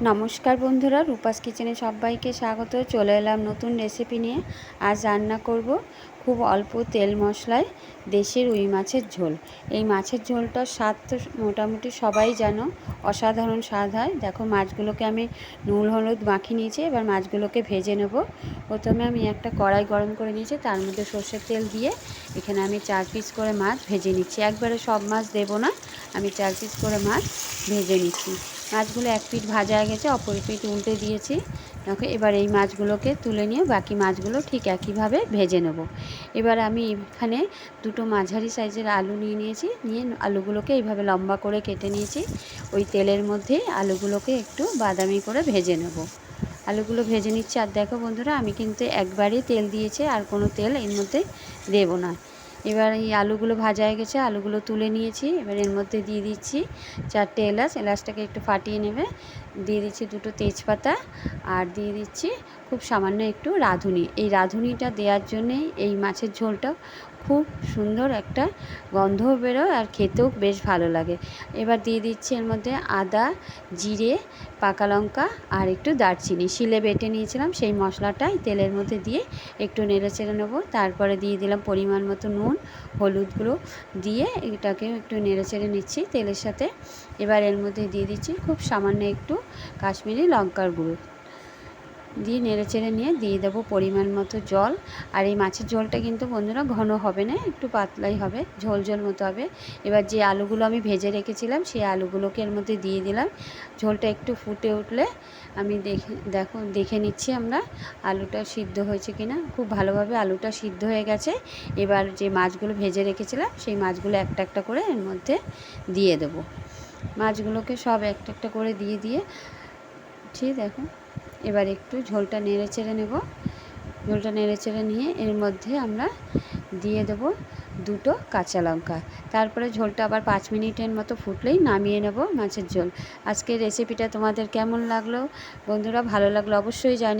নমস্কার বন্ধুরা, রূপাস কিচেনে সবাইকে স্বাগত। চলে এলাম নতুন রেসিপি নিয়ে। আজ রান্না করব খুব অল্প তেল মশলায় দেশি রুই মাছের ঝোল। এই মাছের ঝোলটার স্বাদ তো মোটামুটি সবাই জানো, অসাধারণ স্বাদ হয়। দেখো, মাছগুলোকে আমি নুন হলুদ মাখিয়ে নিয়েছি। এবার মাছগুলোকে ভেজে নেব। প্রথমে আমি একটা কড়াই গরম করে নিয়েছি, তার মধ্যে সর্ষের তেল দিয়ে এখানে আমি 4 পিস করে মাছ ভেজে নিচ্ছি। একবারে সব মাছ দেবো না, আমি 4 পিস করে মাছ ভেজে নিচ্ছি। মাছগুলো এক পিঠ ভাজা হয়ে গেছে, অপর পিঠ উল্টে দিয়েছি। দেখো, এবার এই মাছগুলোকে তুলে নিয়ে বাকি মাছগুলো ঠিক একইভাবে ভেজে নেব। এবার আমি এখানে দুটো মাঝারি সাইজের আলু নিয়েছি। নিয়ে আলুগুলোকে এইভাবে লম্বা করে কেটে নিয়েছি। ওই তেলের মধ্যে আলুগুলোকে একটু বাদামি করে ভেজে নেব। আলুগুলো ভেজে নিচ্ছি। আর দেখো বন্ধুরা, আমি কিন্তু একবারই তেল দিয়েছি, আর কোনো তেল এর মধ্যে দেব না। এবার এই আলুগুলো ভাজা হয়ে গেছে, আলুগুলো তুলে নিয়েছি। এবার এর মধ্যে দিয়ে দিচ্ছি 4টে এলাচটাকে একটু ফাটিয়ে নেবে। দিয়ে দিচ্ছি 2টো তেজপাতা, আর দিয়ে দিচ্ছি খুব সামান্য একটু রাঁধুনি। এই রাঁধুনিটা দেওয়ার জন্যেই এই মাছের ঝোলটা খুব সুন্দর একটা গন্ধও বেরোয়, আর খেতেও বেশ ভালো লাগে। এবার দিয়ে দিচ্ছি এর মধ্যে আদা, জিরে, পাকা লঙ্কা আর একটু দারচিনি শিলে বেটে নিয়েছিলাম। সেই মশলাটাই তেলের মধ্যে দিয়ে একটু নেড়ে চেড়ে নেবো। তারপরে দিয়ে দিলাম পরিমাণ মতো নুন, হলুদ গুঁড়ো দিয়ে এটাকে একটু নেড়ে চেড়ে নিচ্ছি তেলের সাথে। এবার এর মধ্যে দিয়ে দিচ্ছি খুব সামান্য একটু কাশ্মীরি লঙ্কার গুঁড়ো দিয়ে নেড়ে চেড়ে নিয়ে দিয়ে দেবো পরিমাণ মতো জল। আর এই মাছের ঝোলটা কিন্তু বন্ধুরা ঘন হবে না, একটু পাতলাই হবে, ঝোল ঝোল মতো হবে। এবার যে আলুগুলো আমি ভেজে রেখেছিলাম সেই আলুগুলোকে এর মধ্যে দিয়ে দিলাম। ঝোলটা একটু ফুটে উঠলে আমি দেখে নিচ্ছি আমরা আলুটা সিদ্ধ হয়েছে কিনা। খুব ভালোভাবে আলুটা সিদ্ধ হয়ে গেছে। এবার যে মাছগুলো ভেজে রেখেছিলাম সেই মাছগুলো একটা একটা করে এর মধ্যে দিয়ে দেবো। মাছগুলোকে সব একটা একটা করে দিয়ে ঠিক দেখো। এবার একটু ঝোলটা নেড়ে চেড়ে নেব। ঝোলটা নেড়ে চেড়ে নিয়ে এর মধ্যে আমরা দিয়ে দেবো 2টো কাঁচা লঙ্কা। তারপরে ঝোলটা আবার 5 মিনিটের মতো ফুটলেই নামিয়ে নেব মাছের ঝোল। আজকের রেসিপিটা তোমাদের কেমন লাগলো বন্ধুরা? ভালো লাগলো অবশ্যই জানিও।